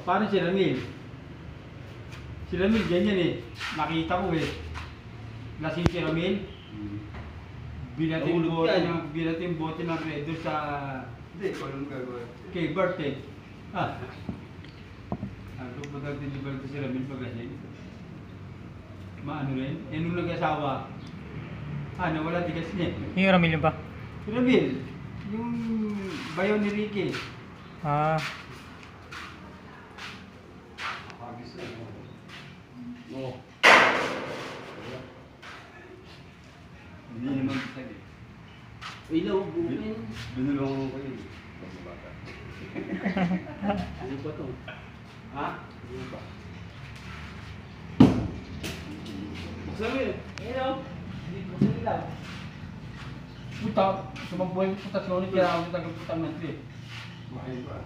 paano si Ramil? Si Ramil ganyan eh. Nakita ko eh. Lasing si Ramil. Binating bote ng red doon sa... Hindi, ikaw lang gagawin. Kay Bert eh. Ah. Ano ba nag-deliver ko si Ramil pag ganyan? Maano rin? Eh nung nag-asawa, nawala tigas niya. Yung Ramil ba? Si Ramil, yung bayaw ni Ricky. Ah. Pagis na. Oo. Hindi naman bisag eh. Ilaw, bukin. Binulong ko yun. Pagmabata. Ano ba to? Ha? Ano ba? Buksan mo yun. Ilaw. Hindi buksan ilaw. Puta, sumambuhay ko puta sa ulit, kaya ako taga-putang ng trip. Makain ba?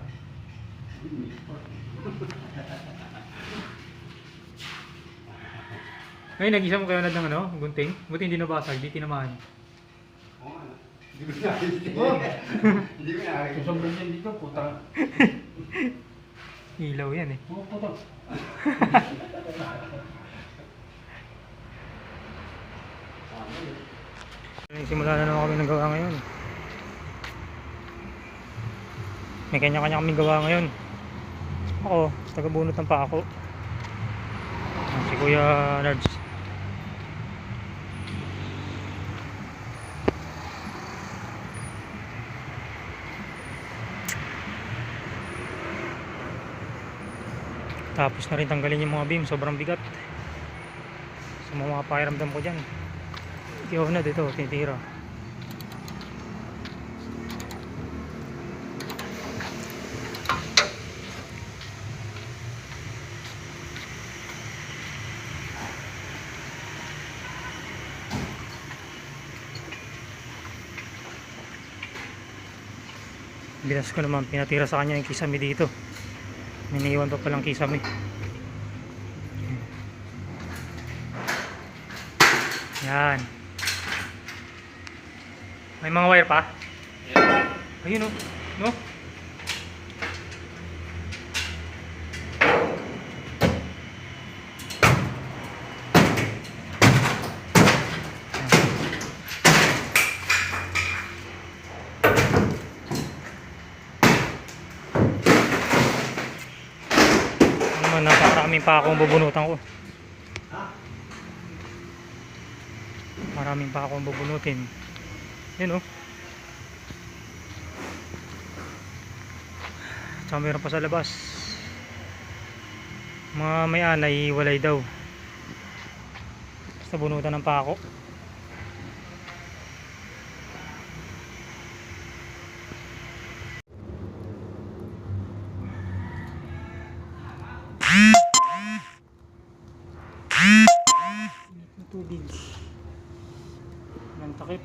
Hindi. Ngayon, nag-isa mo kayo na ng ano, gunting? Buti hindi nabasag, di tinamaan. Oo nga. Hindi ko nakakita. Oh! Hindi ko nakakita. Susumbrang din dito, puta. Ilaw yan eh. Oh, puta. Simula na naman kami ng gawa ngayon. May kanya-kanya kaming gawa ngayon. Ako, taga-bunot ng pako. Si Kuya Nards. Tapos na rin tanggalin yung mga beam, sobrang bigat. So mga pakiramdam ko dyan. Iyaw na dito, tinitira. Bilas ko naman, pinatira sa kanya yung kisame dito. Niniwan pa palang kisame. Yan. May mga wire pa? Ayun o. No? Napakaraming pa akong bubunutan ko. Maraming pa akong bubunutin. Yun o. Tsaka meron pa sa labas. Mga may anay, walay daw. Basta bunutan ng pako. Tubig ng takip.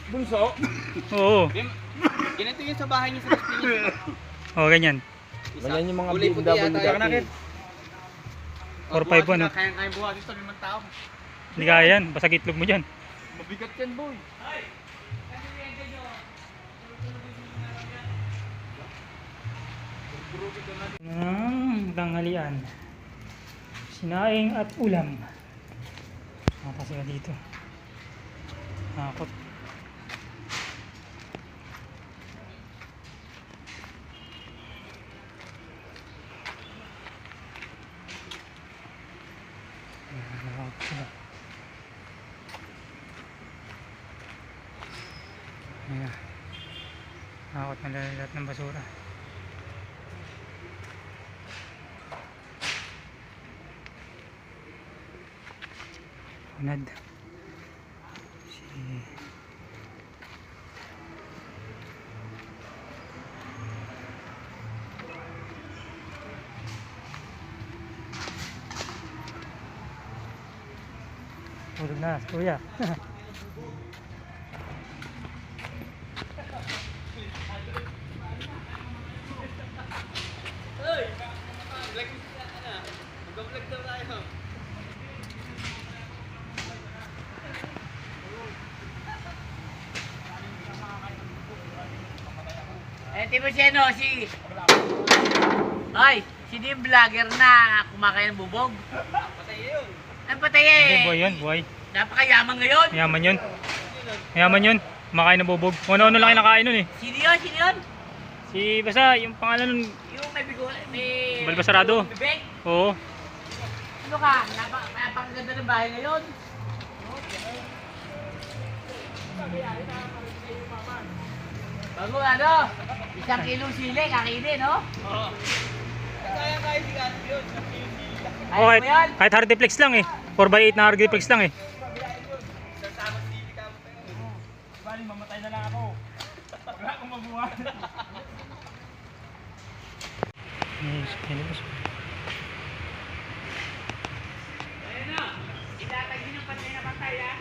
Bunso? Oo. Ganito yun sa bahay niyo sa Las Piñas. Oo, ganyan. Ganyan yung mga BMW dati. 4-5 ano. Kaya buhatin sa 5 tao. Hindi kaya yan. Basag itlog mo dyan. Mabigat yan, boy. Tanghalian. Sinaing at ulam. Kasi dito. Nakakot. Nakakot sila. Ayan. Nakakot na lahat ng basura. Unad. Tulog na, kuya. Di ba siya no, si... Ay, sino yung vlogger na kumakain ng bubog? Patay yun. Ang patay eh. Hindi, buhay yun, buhay. Napakayaman ngayon. Mayaman yun. Mayaman yun. Kumakain ng bubog. Ano-ano lang kinakain nun eh. Sino yun? Sino yun? Si basta, yung pangalan nun, Yung may bigo... May... Balbasarado. Bibig? oo. Ano ka? Napakaganda ng bahay ngayon. Bago ano? 1 kilong sili, kakinin, no? Oo. Kaya si Gato yun. Oh, Ayaw mo yan? kahit hardiplex lang eh. 4x8 na hardiplex lang eh. Bali, mamatay na lang ako. Wala akong mabuhay. Yes, kinibos. Ayan na. Itatag din yung patay na patay, ha?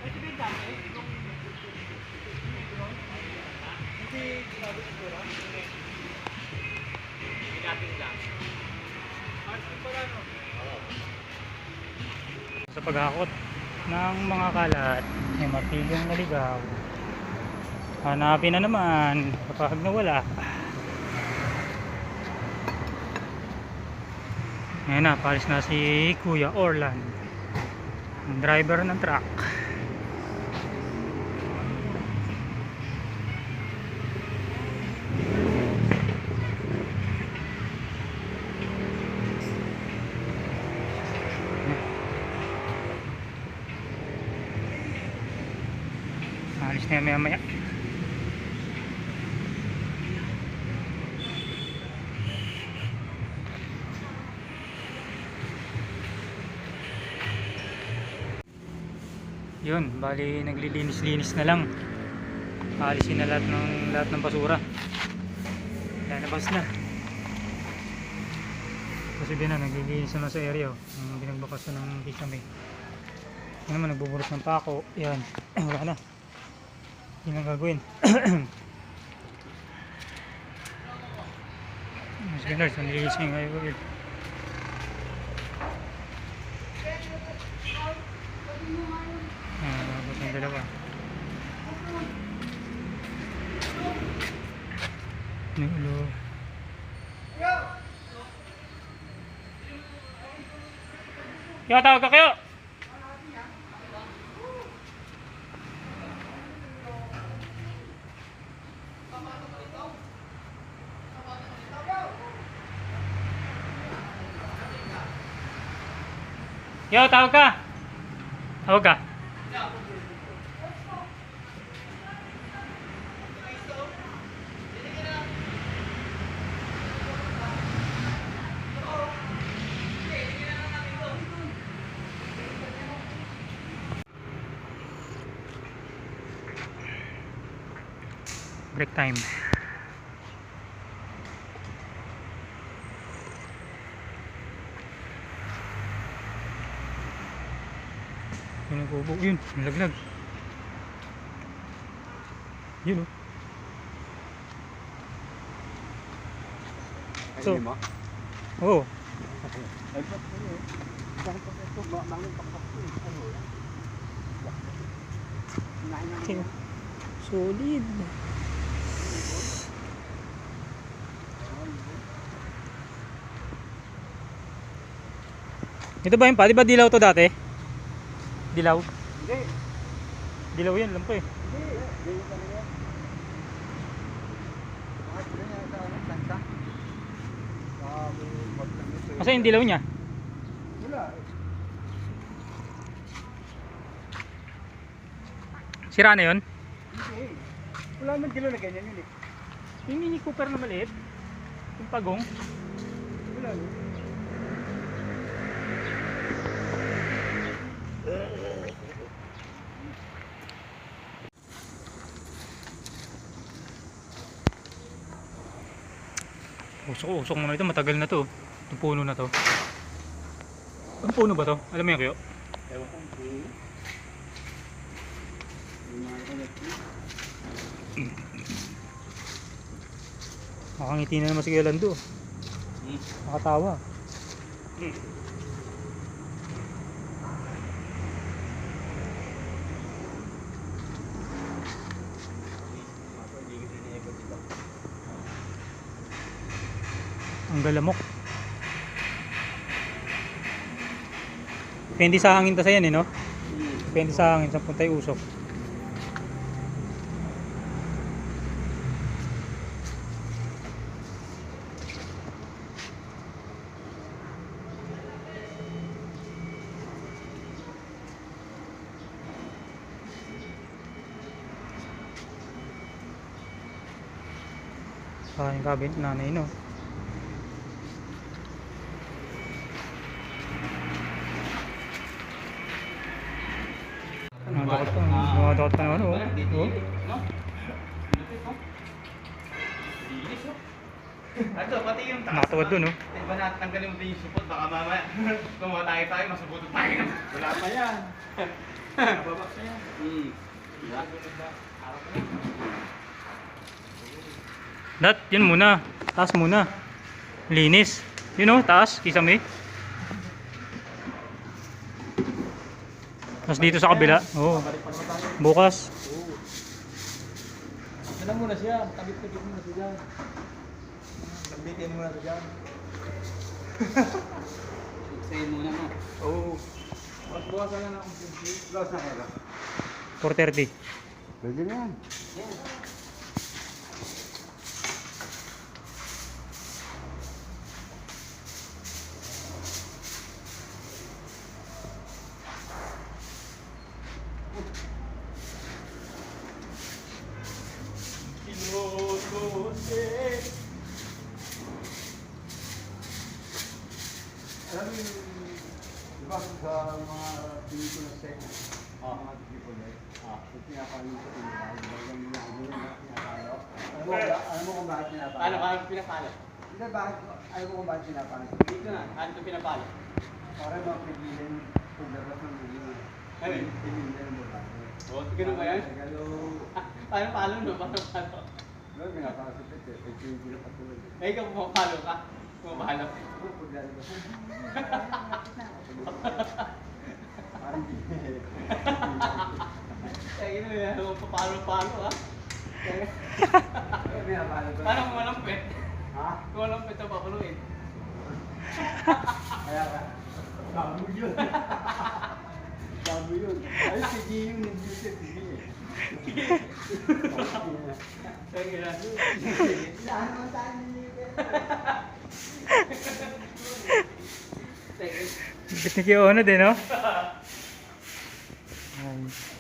Ay, sabihin dami. Sa paghakot ng mga kalat, may martilyong naligaw. Hanapin na naman kapag nawala. Ngayon na, palis na si Kuya Orlan, ang driver ng truck. Alis na yan maya maya. Yun, bali naglilinis-linis na lang. Alisin na lahat ng basura. Lalabas na. Kasi din na naglilinis na sa area, ang binagbakas na ng kisame. Yan naman, nagbuburot ng pako. Yan, wala na. Yun ang gagawin. Mas ganun, nalilinis nga yung gagawin. Abot ng dalawa. May ulo. Kaya tawag ka kayo! Yo, tawag ka! Tawag ka! Break time. Yun ang kubo. Yun, nalaglag. Yun oh. So, Ay, di mo? oo. Ay, ba't ano? Bakit pa ito? Bakit pa ito? Ano? Okay. Solid. Ito ba yun pa? Di ba dilaw to dati? Dilaw? Hindi. Dilaw yan, alam ko eh. Hindi. Hindi pa rin yan. Bakit ba niya sa ano? Santa? Wag lang ito. Asa yung dilaw niya? Wala. Sira na yun? Hindi. Wala man kilo na ganyan yun eh. Yung Mini Cooper na maliit? Yung pagong? Wala yun. Usok naman ito, matagal na to. Itong puno na to. Ang puno ba to? Alam mo yan kayo? Ewan ko. Yung mga kalat. Nakangiti na naman si Kuya Lando. Nakatawa. Ang galamok. Depende sa hangin tas yan eh, no? Depende sa hangin, sa puntay usok. Sa yung cabinet nanay, no? Dumadakot pa naman, oh. Oh. Ato, pati yung taas. Nakatuwad dun, oh. Diba natanggalin mo din yung support, baka mamaya tumatay tayo, masubutan tayo naman. Wala pa yan. Babak na yan. Dat, yun muna. Taas muna. Linis. Yun oh, taas. Kisame. Tapos dito sa kabila. Oo. Bukas. Ano muna siya? Tabit-tabit muna siya dyan. Tabitin muna siya dyan. Iksayin muna mo. Oo. Bukas-bukasan na akong pinsi. Bukas na kaya. 4:30. Pwede na yan. Alam mo yung, di ba sa mga pelikula set, mga pelikula, kung pinapalo sa pelikula, bagang ginagawa na pinapalo. Alam mo kung bakit pinapalo? Ano ka pinapalo? Hindi, alam mo kung bakit pinapalo? Dito na, ano ito pinapalo? Para mapigilan kung dapat ng mga Ano yun? pinili ng babae. Oh, ganun ba yan? Regalo. Paano palo no? Paano palo? Doon, pinapalo sa pete. Pwede yung pinapatuloy. Eh, ikaw pumapalo ka? Pumapalo. Ano, paglalabas na. Parang di. Eh, ino yan, papalo-palo ha? Pinapalo ba? Paano kung malampit? Ha? Kung malampit ito, papaluin. Kaya ka. Bago yun. Bago yun. Ay, si G yung nag-usip. Si G eh. Sige na. Lahat naman tayo nilipin. Bit ni Kiona din, no? Ay.